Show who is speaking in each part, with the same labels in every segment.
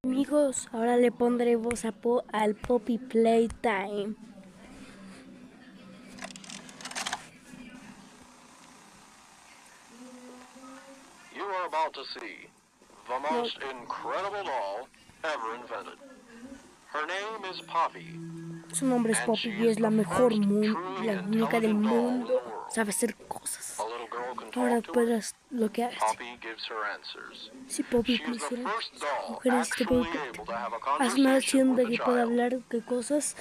Speaker 1: Amigos, ahora le pondré voz al Poppy Playtime.
Speaker 2: You are about to see the most incredible doll ever invented. Her name is Poppy.
Speaker 1: Su nombre es Poppy y es la mejor la única del mundo. Sabe hacer cosas. Ahora puedes lo que hace. Si Poppy pusiera mujeres de Poppy, haz una acción de que pueda hablar de cosas.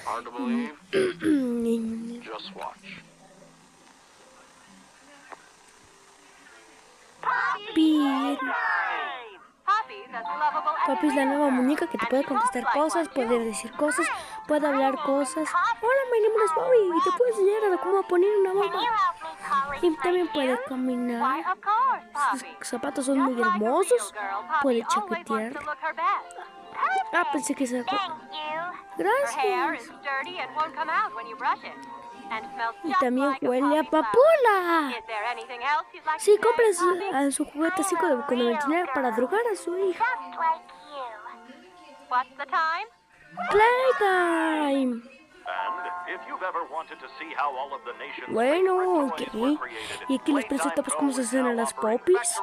Speaker 1: Poppy es la nueva muñeca que te puede contestar cosas, puede decir cosas, puede hablar cosas. Hola, mi nombre es Poppy y te puedo enseñar a cómo poner una bomba. Y también puede caminar. Sus zapatos son muy hermosos. Puede chaquetear. Pensé que se... Gracias. Y también huele a papola. Sí, compres a su juguete así con el para drogar a su hija. Playtime. Bueno, ok. Y aquí les presentamos cómo se hacen las poppies.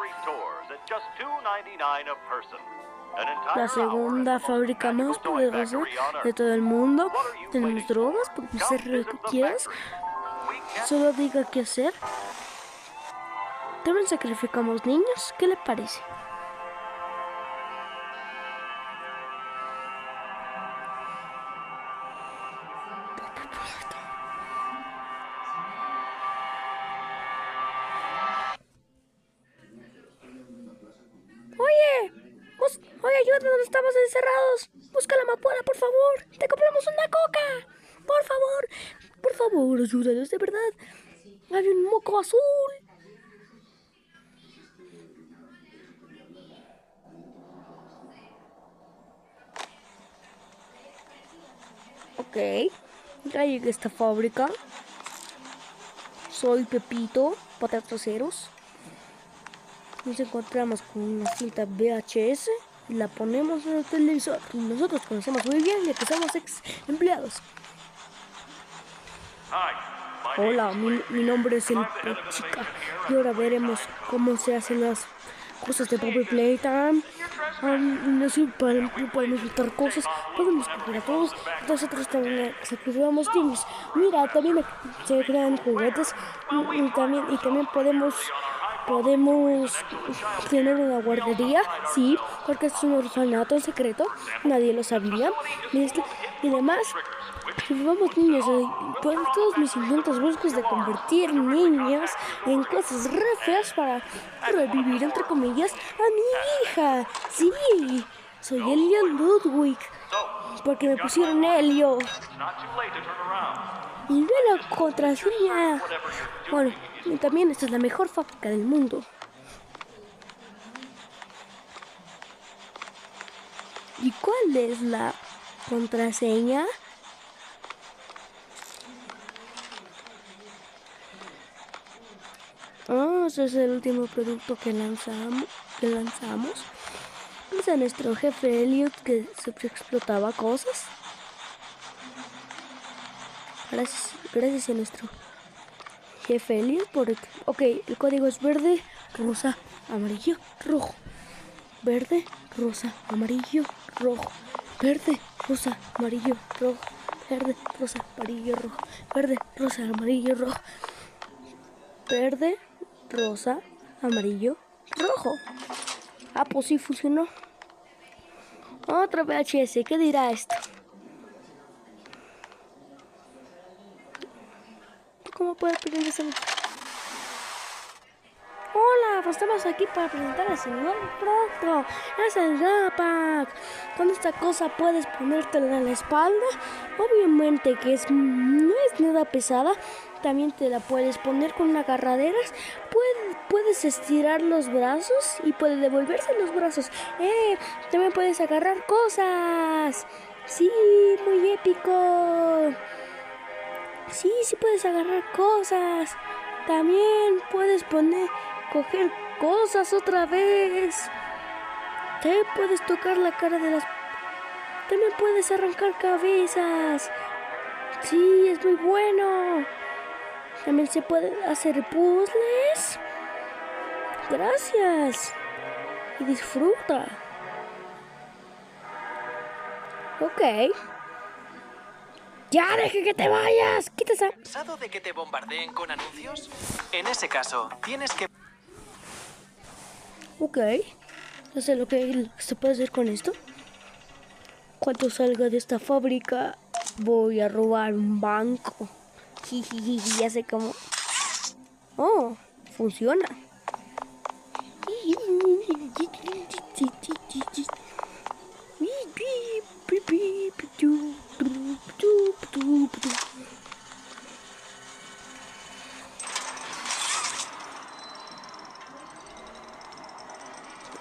Speaker 1: La segunda fábrica más poderosa de todo el mundo. Tenemos drogas, podemos hacer lo que quieras. Solo diga qué hacer. También sacrificamos niños. ¿Qué le parece? Oye, ayúdanos, estamos encerrados. Busca la amapola, por favor. Te compramos una coca. Por favor, ayúdanos, de verdad. Hay un moco azul. Ok, ya llegué a esta fábrica. Soy Pepito, patatraseros. Nos encontramos con una cinta VHS y la ponemos en el televisor. Y nosotros conocemos muy bien ya que somos ex empleados. Hola, mi nombre es el Chica y ahora veremos cómo se hacen las cosas de Poppy Playtime. No sé, podemos gritar cosas, podemos coger a todos. Nosotros también sacrificamos niños. Mira, también se crean juguetes y también podemos tener una guardería, sí, porque es un orfanato en secreto, nadie lo sabía. Y además, si vamos niños, por todos mis intentos buscos de convertir niños en cosas re feas para revivir, entre comillas, a mi hija. Sí, soy Elio Ludwig, porque me pusieron Helio. Y ve la contraseña. Bueno, y también esta es la mejor fábrica del mundo. ¿Y cuál es la contraseña? Ese es el último producto que lanzamos. Es a nuestro jefe Elliot que se explotaba cosas. Gracias a nuestro jefe Elliot por... Ok, el código es verde, rosa, amarillo, rojo. Verde, rosa, amarillo, rojo. Verde, rosa, amarillo, rojo. Verde, rosa, amarillo, rojo. Verde, rosa, amarillo, rojo. Verde, rosa, amarillo, rojo. Pues sí funcionó. Otra VHS, ¿qué dirá esto? ¿Cómo puedo aprender eso? Hola, pues estamos aquí para presentarles el nuevo producto. Es el Rapak. Con esta cosa puedes ponértela en la espalda. Obviamente que no es nada pesada. También te la puedes poner con agarraderas. Puedes estirar los brazos y puede devolverse los brazos. También puedes agarrar cosas. Sí, muy épico. Sí puedes agarrar cosas. También puedes coger cosas otra vez. Te puedes tocar la cara de las También puedes arrancar cabezas. Sí, es muy bueno. También se puede hacer puzzles. Gracias. Y disfruta. Ok. ¡Ya, deje que te vayas! ¡Quita esa!
Speaker 3: ¿Cansado de que te bombardeen con anuncios? En ese caso, tienes que...
Speaker 1: Ok. No sé lo que se puede hacer con esto. Cuando salga de esta fábrica, voy a robar un banco. Jijiji, ya sé cómo. Oh, funciona.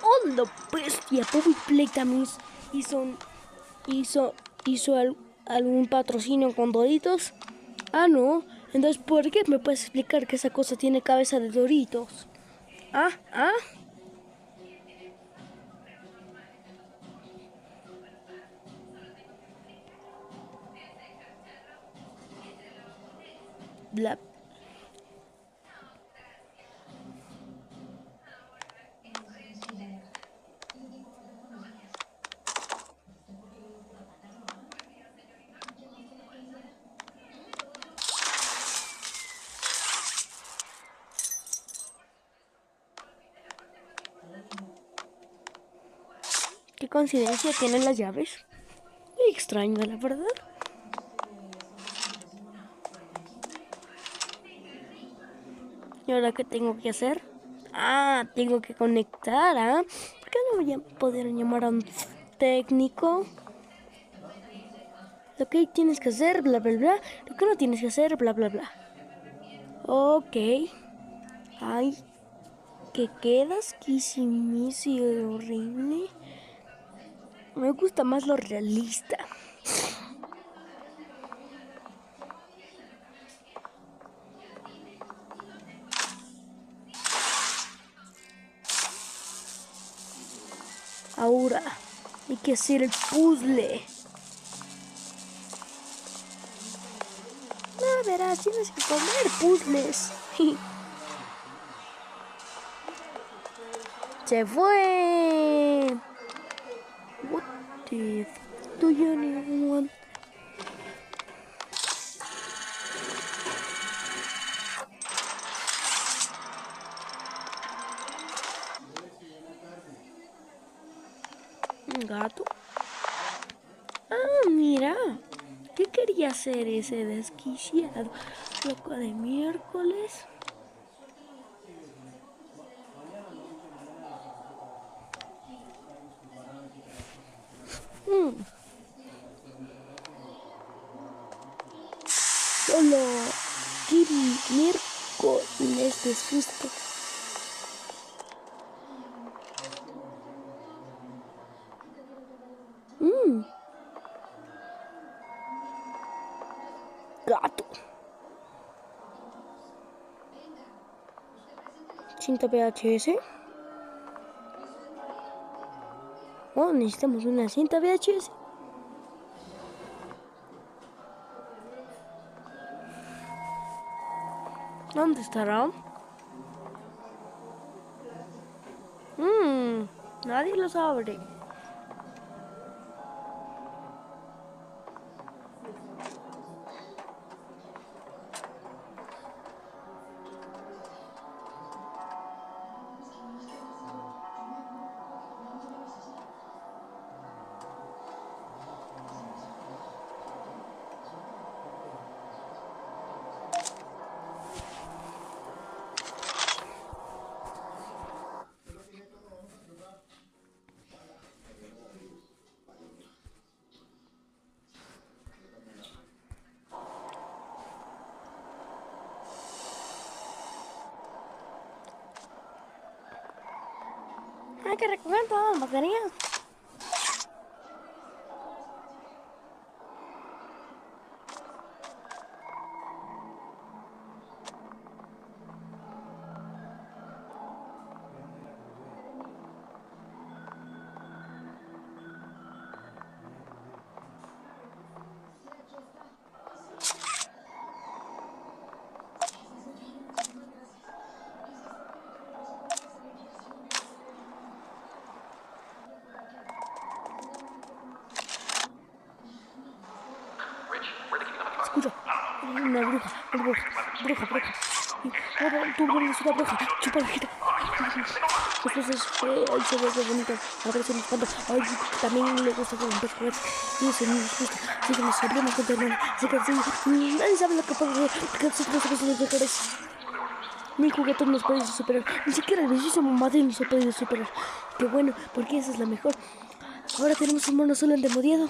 Speaker 1: ¡Oh, la bestia! Bobby Play también hizo algún patrocinio con Doritos. Ah, no. Entonces, ¿por qué me puedes explicar que esa cosa tiene cabeza de Doritos? Ah. Bla. ¿Qué coincidencia tienen las llaves? Muy extraño, la verdad. ¿Y ahora qué tengo que hacer? Ah, tengo que conectar, ¿ah? ¿Por qué no voy a poder llamar a un técnico? Lo que tienes que hacer, bla, bla, bla. Lo que no tienes que hacer, bla, bla, bla. Ok. Ay, que quedas quisimisi horrible. Me gusta más lo realista. Ahora hay que hacer el puzzle. No, verás, tienes que comer puzzles. Se fue. What the do you want? ¿Un gato? Ah, mira. ¿Qué quería hacer ese desquiciado? Loco de miércoles. Solo qué miércoles de susto. Gato. Cinta VHS. Oh, necesitamos una cinta VHS. ¿Dónde estará? Nadie lo sabe. Hay que recoger todas las baterías. bruja. Y ahora tú eres una bruja, chupa la gente. Entonces, ay, se ve bonito. Ahora se me espanta. Ay, también le gusta romper juguetes. Y eso no nos gusta. Así que nos sabremos con tu hermana. Así que sí, nadie sabe lo que puede hacer. Porque nosotros somos los mejores. Ni juguetón nos puede superar. Ni siquiera el bellísimo Madrid nos ha podido superar. Qué bueno, porque esa es la mejor. Ahora tenemos un mono solo endemoniado.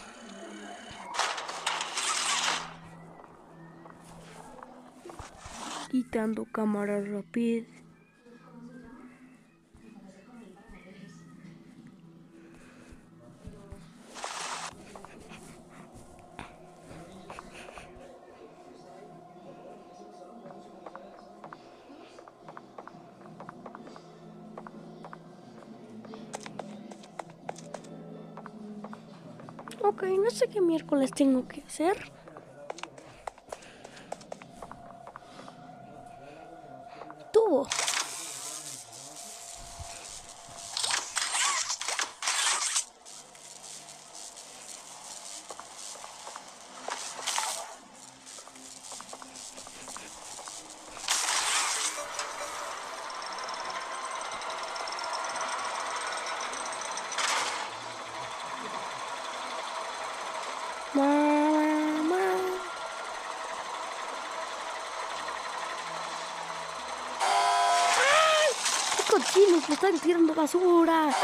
Speaker 1: Quitando cámara rápida. Ok, no sé qué miércoles tengo que hacer. Tubo. Mamá. ¡Ay! ¡Qué cochinos! ¡Me están tirando basura! ¡Ah!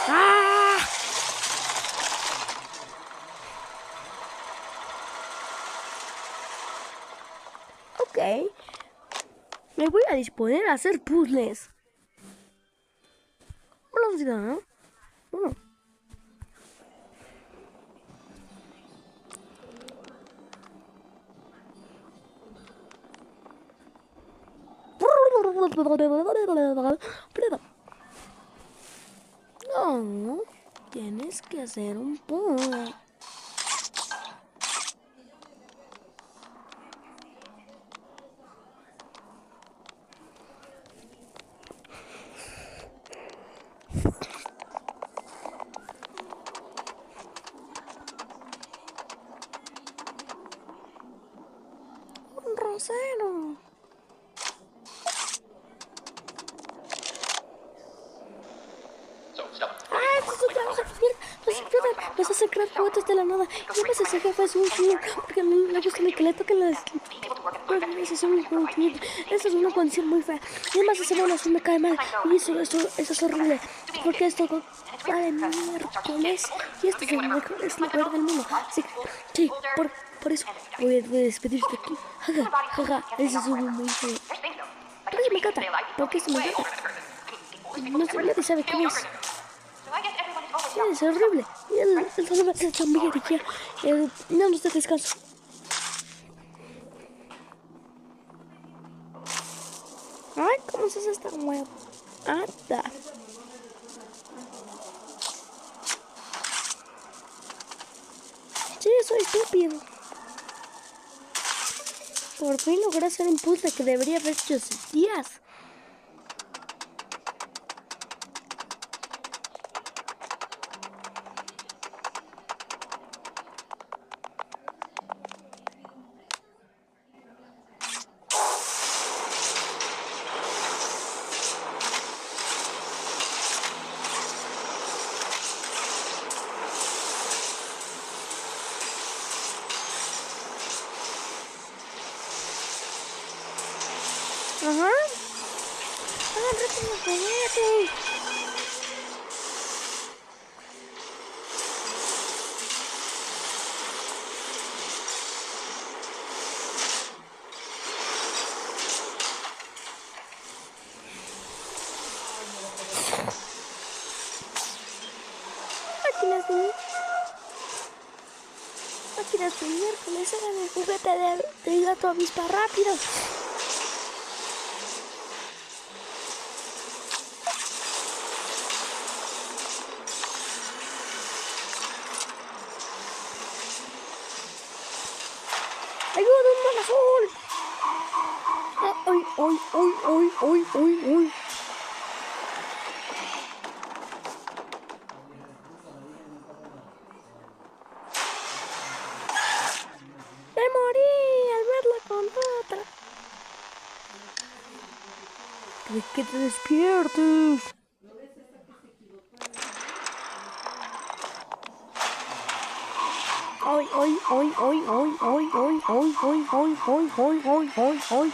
Speaker 1: ¡Ah! Ok. Me voy a disponer a hacer puzzles. Hola, ¿no? Bueno. No, tienes que hacer un puzzle. Un rosero. ¡Ay, esto es otra cosa! ¡Mira! Nos hacen crear juguetes de la nada. Y además ese jefe es un señor. Porque a mí me gusta que le toquen las... Esa es una condición muy fea. Y además ese mono me cae mal. Y eso es horrible. Porque esto va de miércoles. Y esto es lo peor del mundo. Así que, sí, por eso voy a despedirte aquí. Jaja, eso es muy feo. Pero eso me encanta. Porque eso me encanta. No sé, nadie sabe qué es. Sí, es horrible. Y el solo va a ser también de aquí. No nos da descanso. Ay, ¿cómo se hace esta huevo? Anda. Sí, soy estúpido. Por fin logré hacer un puzzle que debería haber hecho hace días. Ajá. Agárrate los juguetes. Máquinas de miércoles, hagan el juguete de gato avispa rápido. ¡Ayuda, un mono azul! ¡Ay, ay, ay, ay, ay, ay, ay! despiertes. Hoy, hoy, hoy, hoy, hoy, hoy, hoy, hoy, hoy, hoy, hoy, hoy, hoy, hoy, hoy.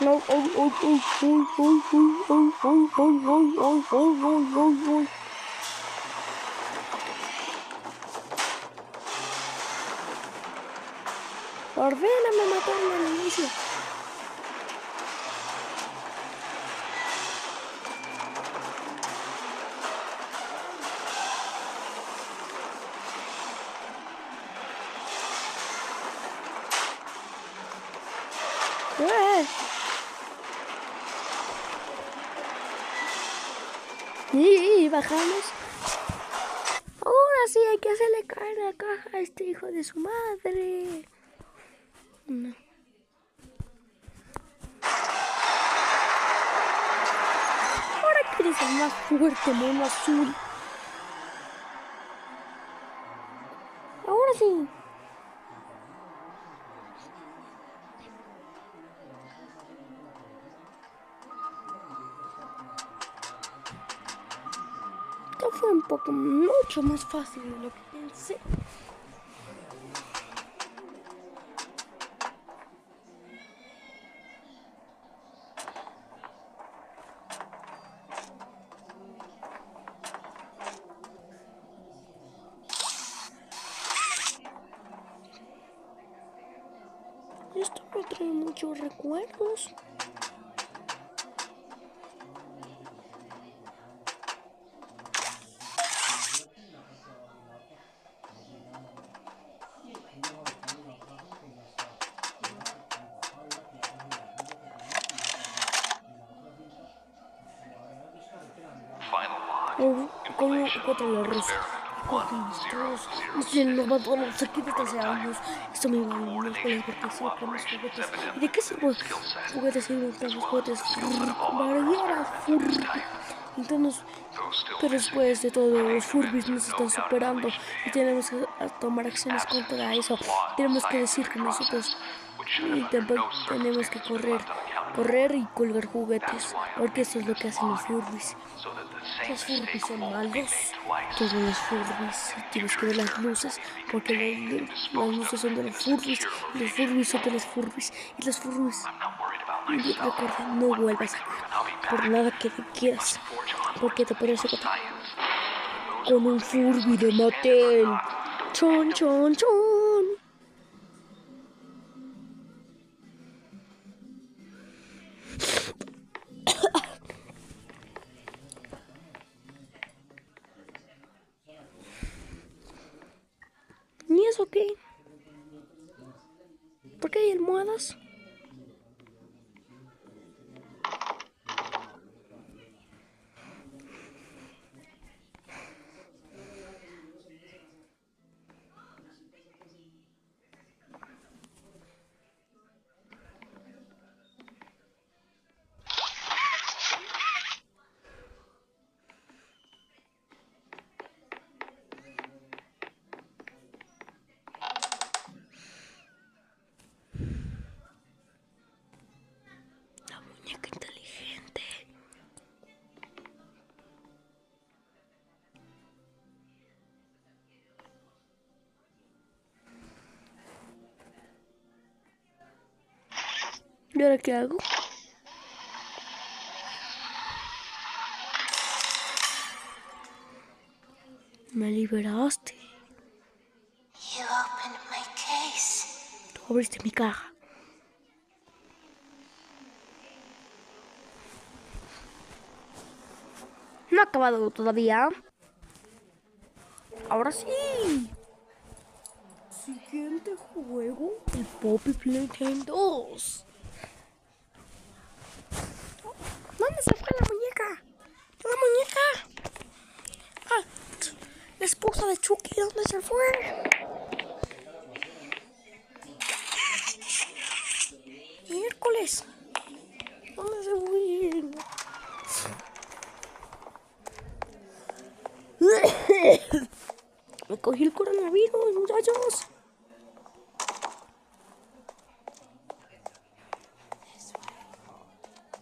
Speaker 1: No, oh, oh, oh, oh, oh, oh, oh, oh, oh, oh, oh, oh, oh. Ordéname matarme al inicio. Y bajamos. Ahora sí hay que hacerle caer la caja a este hijo de su madre. No. Ahora quieres ser más fuerte, mono azul. Ahora sí. Esto fue un poco mucho más fácil de lo que pensé. Esto me trae muchos recuerdos. ¿Cómo encuentro la rosa? Si nos matamos aquí desde hace años. Esto me iba a los juegos porque siempre los juguetes. ¿Y de qué sirven juguetes sirven para los juguetes? Barreras, Entonces, pero después de todo, los Furbies nos están superando y tenemos que tomar acciones contra eso. Tenemos que decir que nosotros tenemos que correr y colgar juguetes, porque eso es lo que hacen los Furbies. Los Furbies son malos, todos los Furbies, tienes que ver las luces, porque las luces son de los Furbies, y los Furbies son de los Furbies, y los Furbies. Y recuerda, no vuelvas a por nada que te quieras, porque te parece que con un Furby de Mattel. Chon, chon, chon. ¿Y eso qué? ¿Por qué hay almohadas? Muñeca inteligente. ¿Y ahora qué hago? Me liberaste.
Speaker 4: You opened my case.
Speaker 1: Tú abriste mi caja. No ha acabado todavía. Ahora sí. Siguiente juego, el Poppy Playtime 2. ¿Dónde se fue la muñeca? ¡La muñeca! Ah, la esposa de Chucky, ¿dónde se fue? Miércoles. ¿Dónde se fue? cogí el coronavirus, muchachos.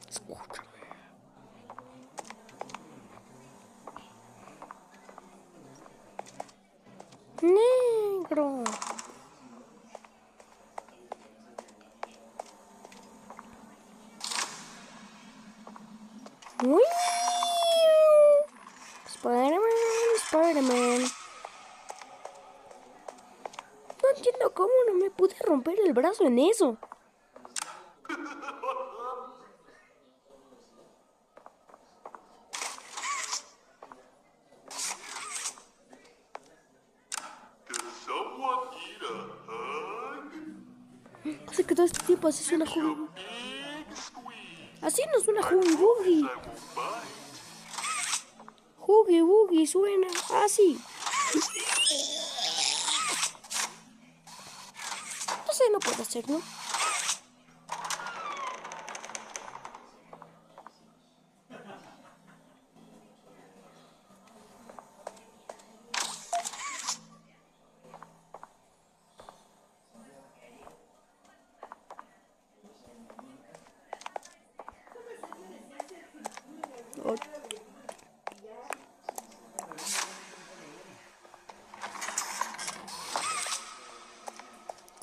Speaker 1: Escúchame. Negro. ¡Uy! Spider-Man. No entiendo cómo no me pude romper el brazo en eso. Hace que todo este tiempo así suena Huggy. Así no suena Huggy Wuggy. Huggy Wuggy suena así. No sé, no puedo hacerlo.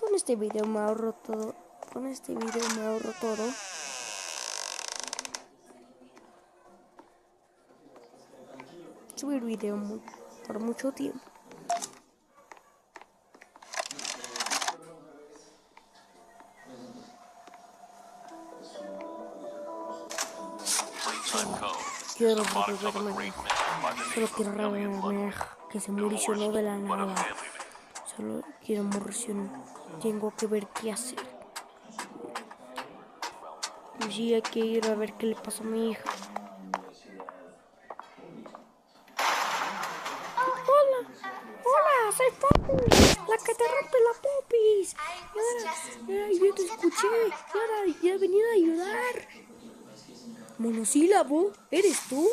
Speaker 1: Con este video me ahorro todo. Subir video por mucho tiempo. Quiero recordarme. Solo quiero recordarme que se murió de la nada. Solo quiero morir. Tengo que ver qué hacer. Y sí, hay que ir a ver qué le pasó a mi hija. Hola, soy Poppy, la que te rompe la popis. Yo te escuché. Ya he venido a ayudar. Monosílabo, ¿eres tú?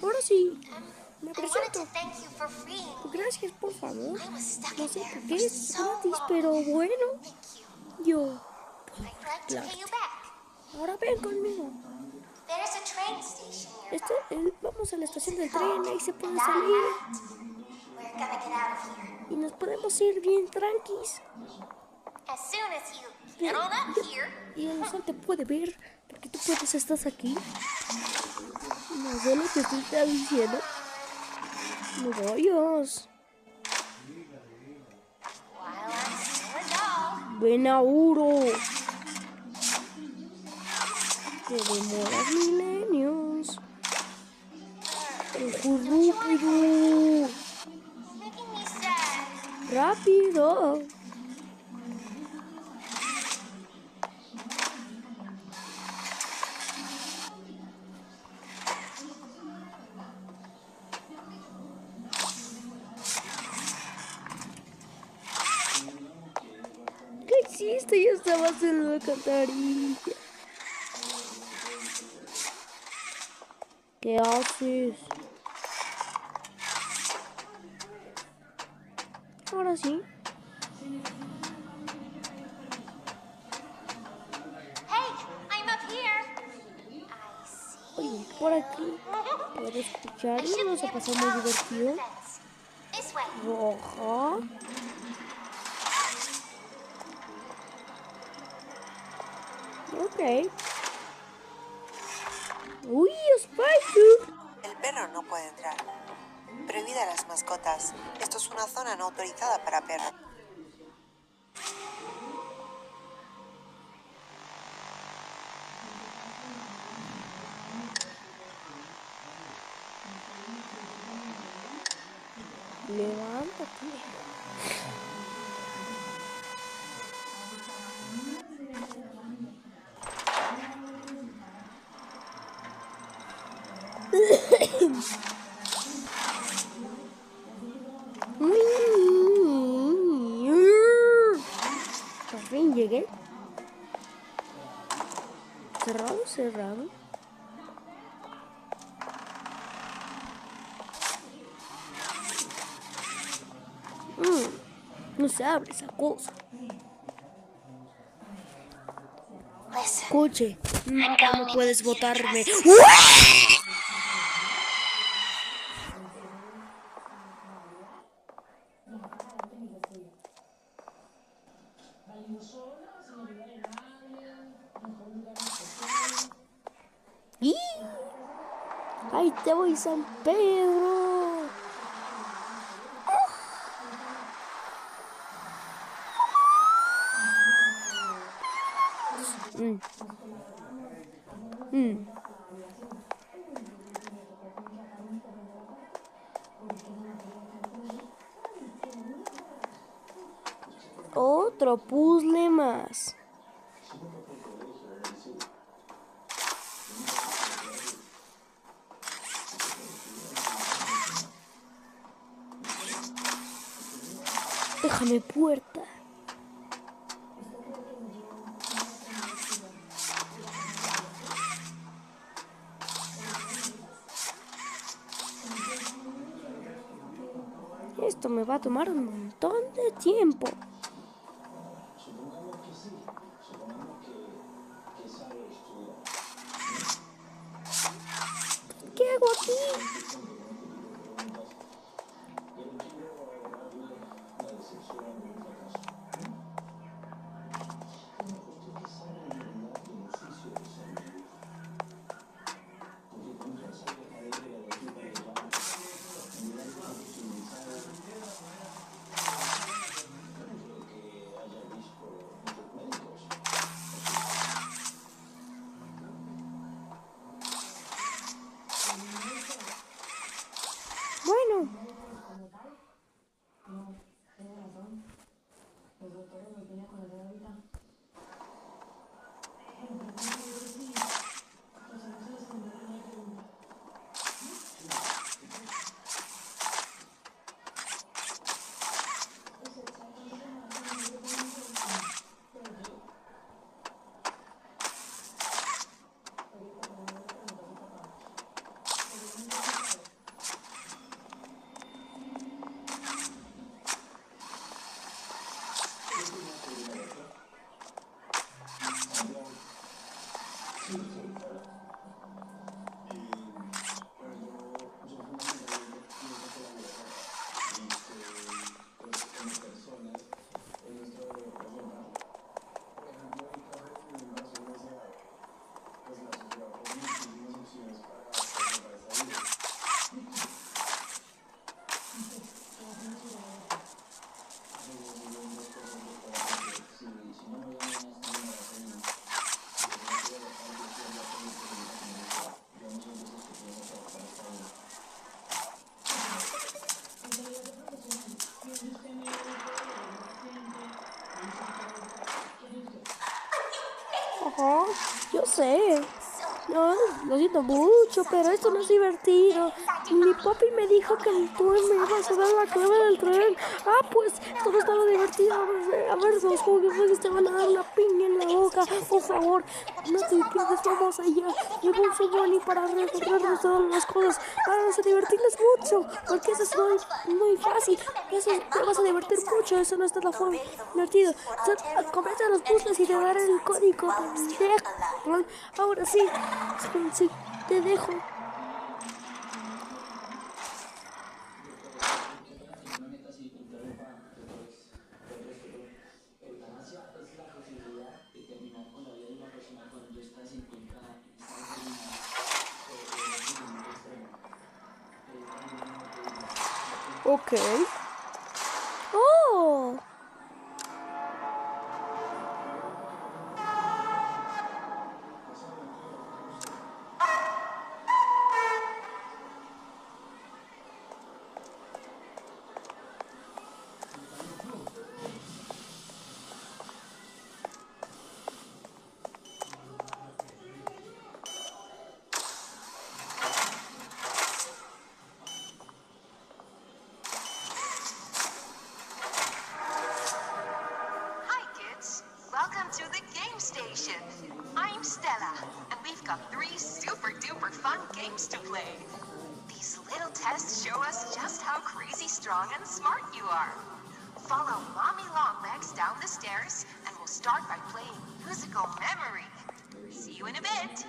Speaker 1: Ahora sí, me presento. Gracias, por favor. No sé por qué es gratis, pero bueno, yo puedo arreglarte. Ahora ven conmigo. Vamos a la estación del tren, ahí se puede salir. Y nos podemos ir bien tranquis. Y el sol te puede ver, porque tú estás aquí. No sé lo que tú estás diciendo. No vayas. Ven a Uro. Te demoras milenios. Rápido. Rápido. ¿Qué hiciste? Ya estabas en la alcantarilla. ¿Qué haces? Ahora sí. Oye, por aquí puedo escuchar y nos ha pasado muy divertido. Roja. Ok. Uy, Spider.
Speaker 5: El perro no puede entrar. Prohibida a las mascotas. Esto es una zona no autorizada para perros.
Speaker 1: levántate. Por fin llegué. Cerrado, cerrado. No se abre esa cosa.
Speaker 4: Listen,
Speaker 1: Escuche, no puedes botarme. ¡Y! ¡Ahí te voy, San Pedro! Otro puzzle más. Déjame puerta. Esto me va a tomar un montón de tiempo. ¿Qué hago aquí? Bueno. Ajá, yo sé. No, lo siento mucho, pero esto no es divertido. Mi papi me dijo que tú me ibas a dar la clave del tren. Ah, pues, esto no estaba divertido. A ver, los juguetes te van a dar una piña en la boca. Por favor, no te pierdas, vamos allá. Llevo un submarino para recorrernos todas las cosas. Vamos a divertirles mucho, porque eso es muy fácil. Eso te vas a divertir mucho, eso no está la forma divertido. Comienza los puzzles y te daré el código. Ahora sí, sí, te dejo. Ok. Oh.
Speaker 6: Welcome to the game station. I'm Stella, and we've got 3 super-duper fun games to play. These little tests show us just how crazy strong and smart you are. Follow Mommy Longlegs down the stairs, and we'll start by playing Musical Memory. See you in a bit.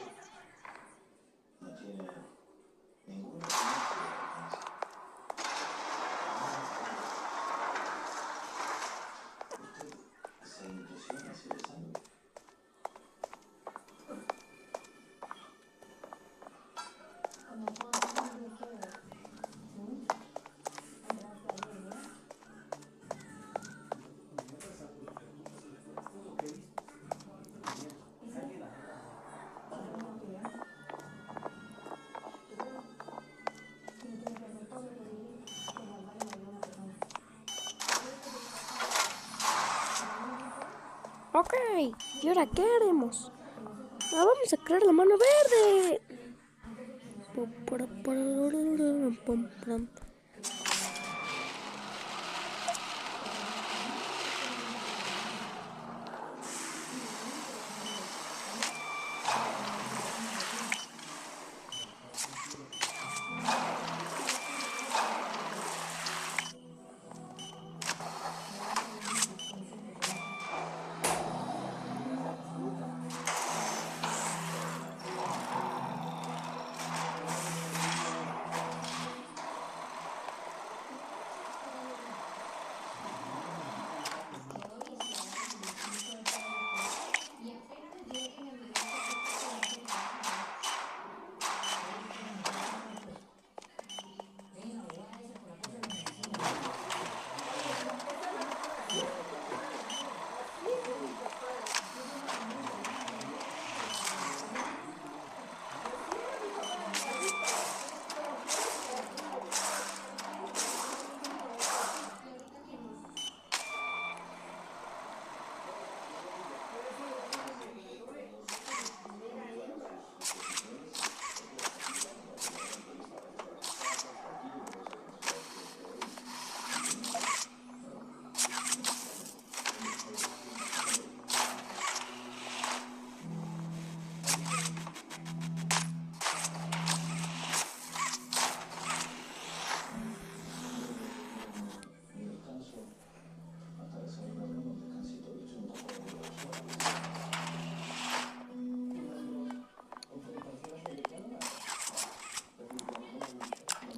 Speaker 1: Ok, ¿y ahora qué haremos? Vamos a crear la mano verde.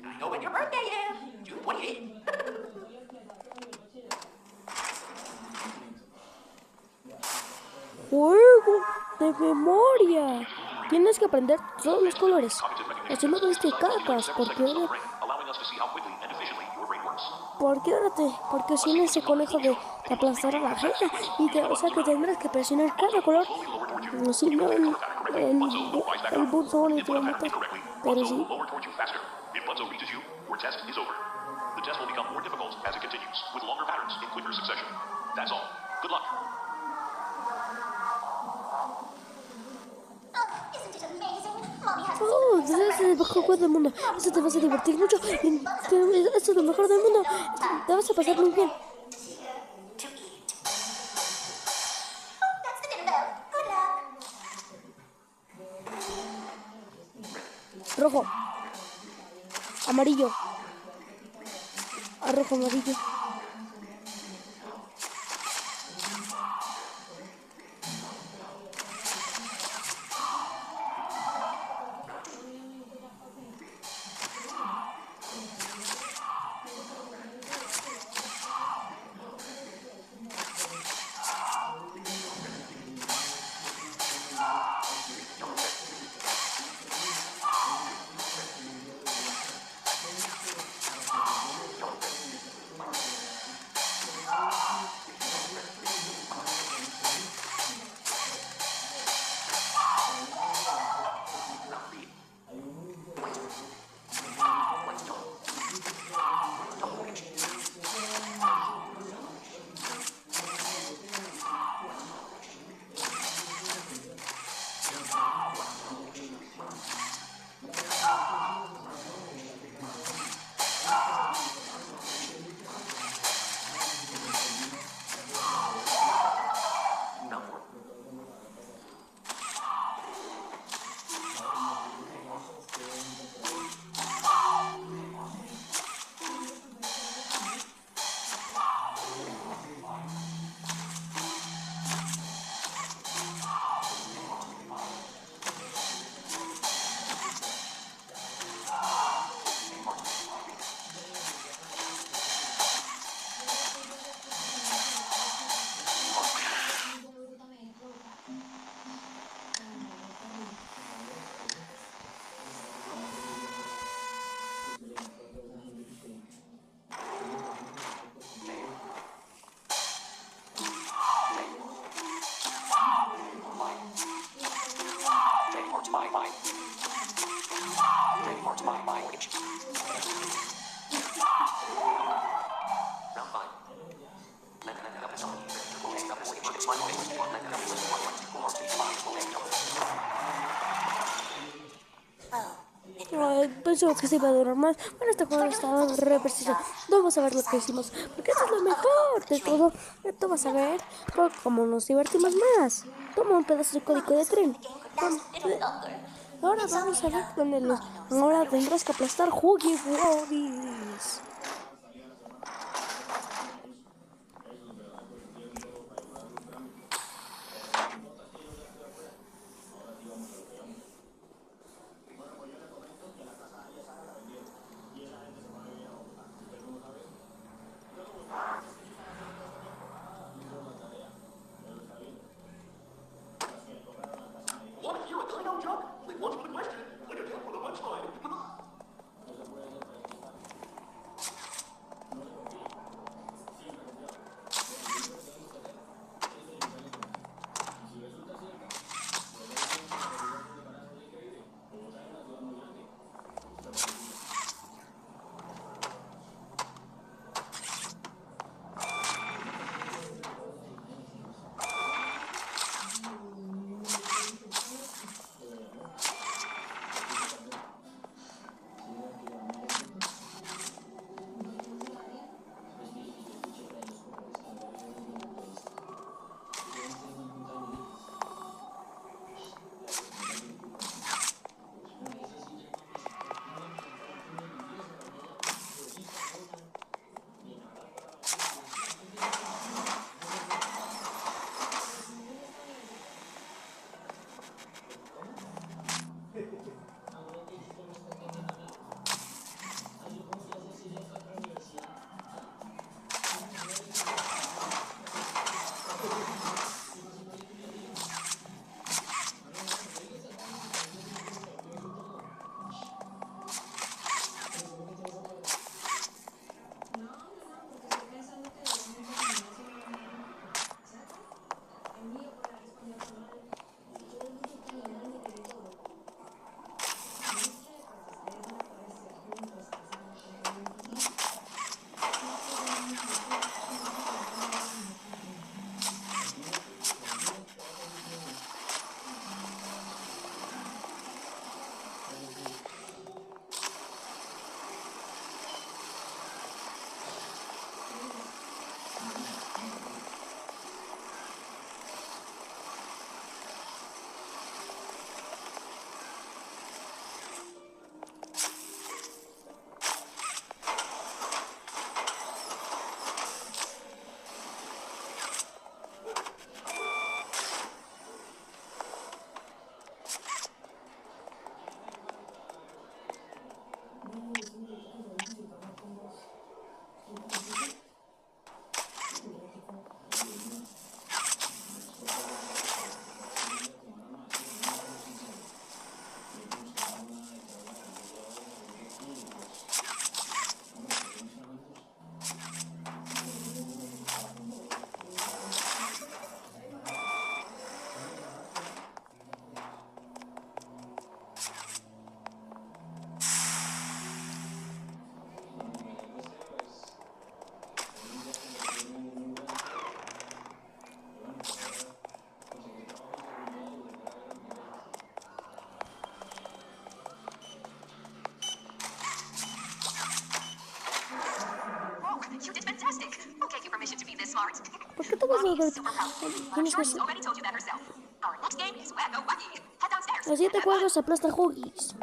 Speaker 3: I know when your birthday is. June 28th.
Speaker 1: Juego de memoria. Tienes que aprender todos los colores. Así no tuviste cacas, porque si no ese conejo de aplastar a la gente, o sea que tendrás que presionar cada color. Si no, el buzón y te va a matar. Pero sí.
Speaker 2: If Bledsoe reaches you, your test is over. The test will become more difficult as it continues, with longer patterns in quicker succession. That's all. Good luck.
Speaker 4: Oh, isn't it amazing? Mommy has
Speaker 1: Oh, este es el mejor juego del mundo. Este te vas a divertir mucho. Esto es lo mejor del mundo. Te vas a pasar muy bien.
Speaker 4: to eat. Oh, that's the dinner bell. Good luck.
Speaker 1: Rojo. Amarillo. Rojo, amarillo. pensé que se iba a durar más. Bueno, este juego está re preciso. Vamos a ver lo que hicimos. Porque esto es lo mejor de todo. Tú vas a ver cómo nos divertimos más. Toma un pedazo de código de tren. Ahora vamos a ver dónde los... Ahora tendrás que aplastar Huggy Wuggies.
Speaker 6: You did fantastic. Who gave you permission to be this smart?
Speaker 1: ¿Por qué tú vas a
Speaker 6: Mommy
Speaker 1: ver?
Speaker 6: is super proud. I'm sure she's already told you that herself. Our next game is Wacko Wacky. Head downstairs.
Speaker 1: Los 7
Speaker 6: Have fun.
Speaker 1: juegos aplasta Huggies.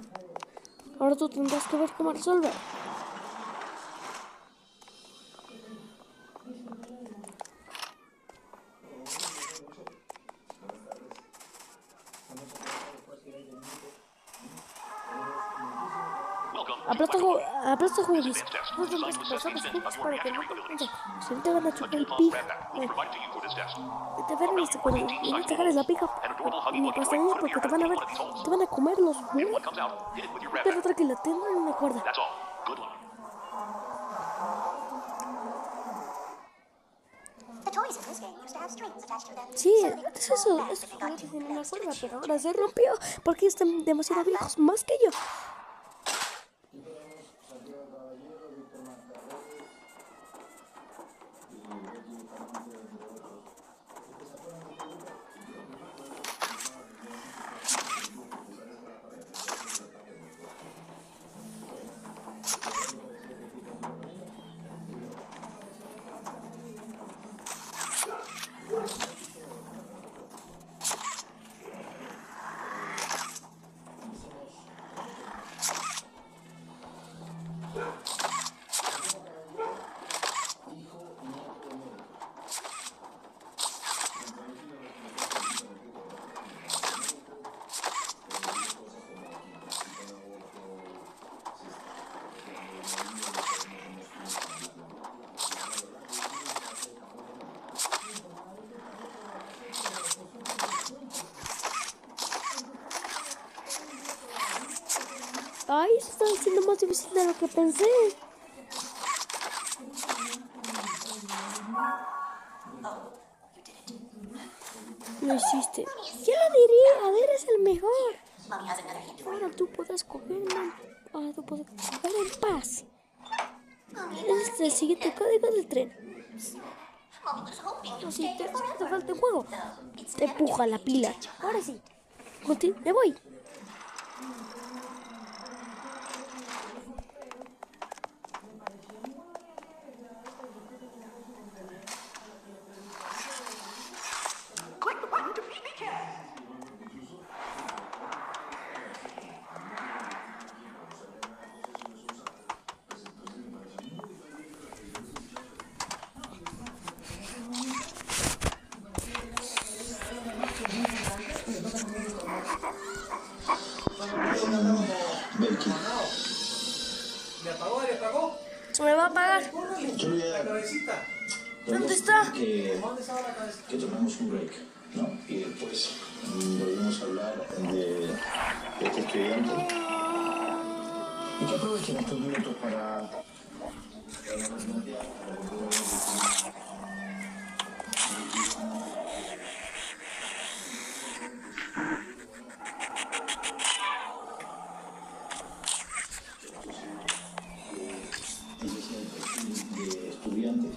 Speaker 1: Ahora tú tendrás que ver cómo resolver. Aplasta Huggies. No tendrás que pasar los Huggies para que no te encuentres. Si no te van a chocar el pico. Te ven este cuando y no te agarres la pica ni castañas porque te van a ver, te van a comer los huevos. Pero tranquila, tendrán una cuerda.
Speaker 4: The toys in this game used to have strings attached to them.
Speaker 1: Sí, es eso, es juguete tiene una cuerda, pero ahora se rompió porque están demasiado viejos, más que yo. Ay, eso está siendo más difícil de lo que pensé. Lo hiciste. ¿Quién lo diría? Eres el mejor.
Speaker 4: Mommy has another hint for you.
Speaker 1: Ahora tú puedes cogerme. Ahora tú puedes coger en paz.
Speaker 4: Mommy,
Speaker 1: Ese es el siguiente código del tren.
Speaker 4: Mommy was hoping you'd
Speaker 1: Así
Speaker 4: stay
Speaker 1: te
Speaker 4: here forever.
Speaker 1: falta el juego.
Speaker 4: Though it's
Speaker 1: Te
Speaker 4: never
Speaker 1: empuja
Speaker 4: too
Speaker 1: la
Speaker 4: late to
Speaker 1: pila.
Speaker 4: change your mind.
Speaker 1: Ahora sí. Me voy.
Speaker 6: Click the button to beat me, kid.
Speaker 7: ¿Le apagó? ¿Le apagó?
Speaker 1: Se me va a apagar.
Speaker 7: La cabecita.
Speaker 1: ¿Dónde está?
Speaker 7: ¿Dónde estaba la cabecita?
Speaker 8: Que tomemos un break, ¿no? Y después volvemos a hablar de este estudiante. Y que aprovechen estos minutos para... de estudiantes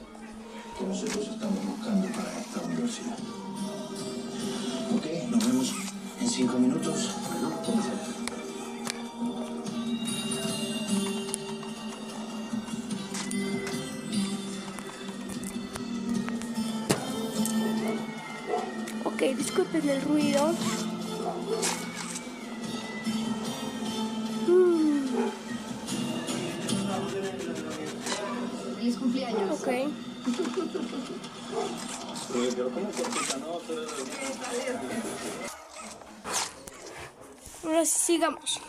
Speaker 8: que nosotros estamos buscando para esta universidad. Ok, nos vemos en 5 minutos. Bueno, perfecto.
Speaker 1: Ok, disculpen el ruido.
Speaker 9: Feliz cumpleaños.
Speaker 1: Ok.
Speaker 8: Pero ¿cómo cortita, no?
Speaker 1: Ahora sí, sigamos.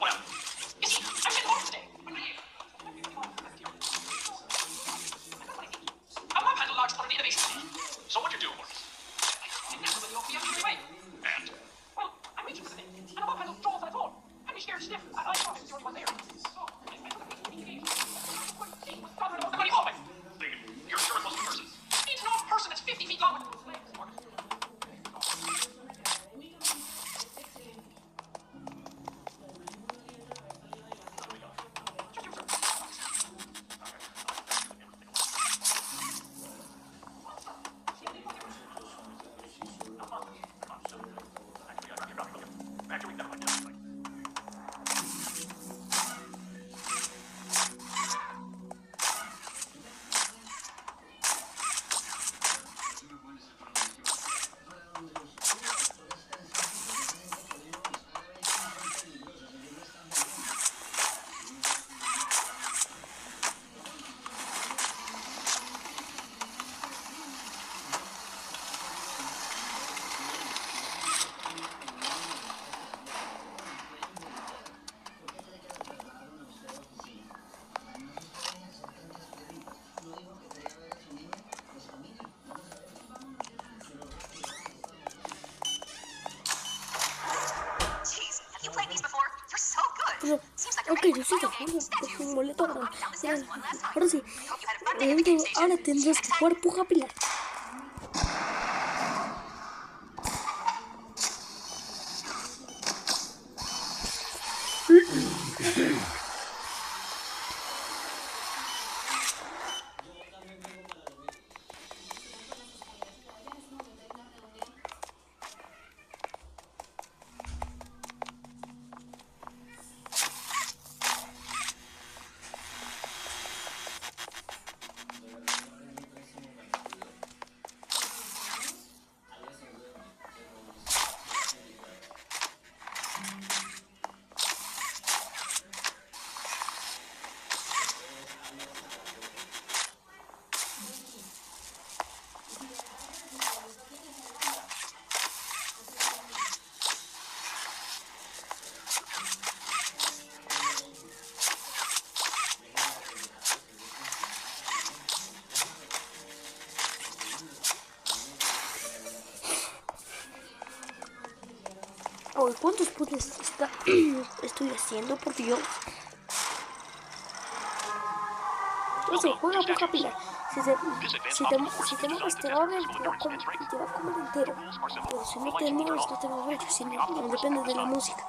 Speaker 6: Well, you see, I'm at home today. Our lab has a large part of the innovation team. So what you do for us? I never will be able to away. And? Well, I'm interested in it. And our lab has a jaws at all. And we scared stiff. I thought it was there. So, I took a week to engage. You're sure it's supposed to be person? It's not a person that's 50 feet long. Jeez, have you played these before? You're so good.
Speaker 1: Pero,
Speaker 6: Seems like you're
Speaker 1: ok,
Speaker 6: ready
Speaker 1: yo
Speaker 6: to
Speaker 1: sí
Speaker 6: fly
Speaker 1: te
Speaker 6: away.
Speaker 1: juro,
Speaker 6: Statues.
Speaker 1: es un boleto
Speaker 6: Come
Speaker 1: ahora.
Speaker 6: down the stairs one last time.
Speaker 1: Ahora sí.
Speaker 6: Hope you had a fun day at the game station.
Speaker 1: Ahora
Speaker 6: See you
Speaker 1: tendrás
Speaker 6: next
Speaker 1: que
Speaker 6: time.
Speaker 1: jugar puja pilar. Oh, ¿cuántos puzzles estoy haciendo, por Dios? Eso, juega poca pila. Si te mueves te va a ver, te va a comer entero. Pero si no te mueves no te va a ver, si no, depende de la música.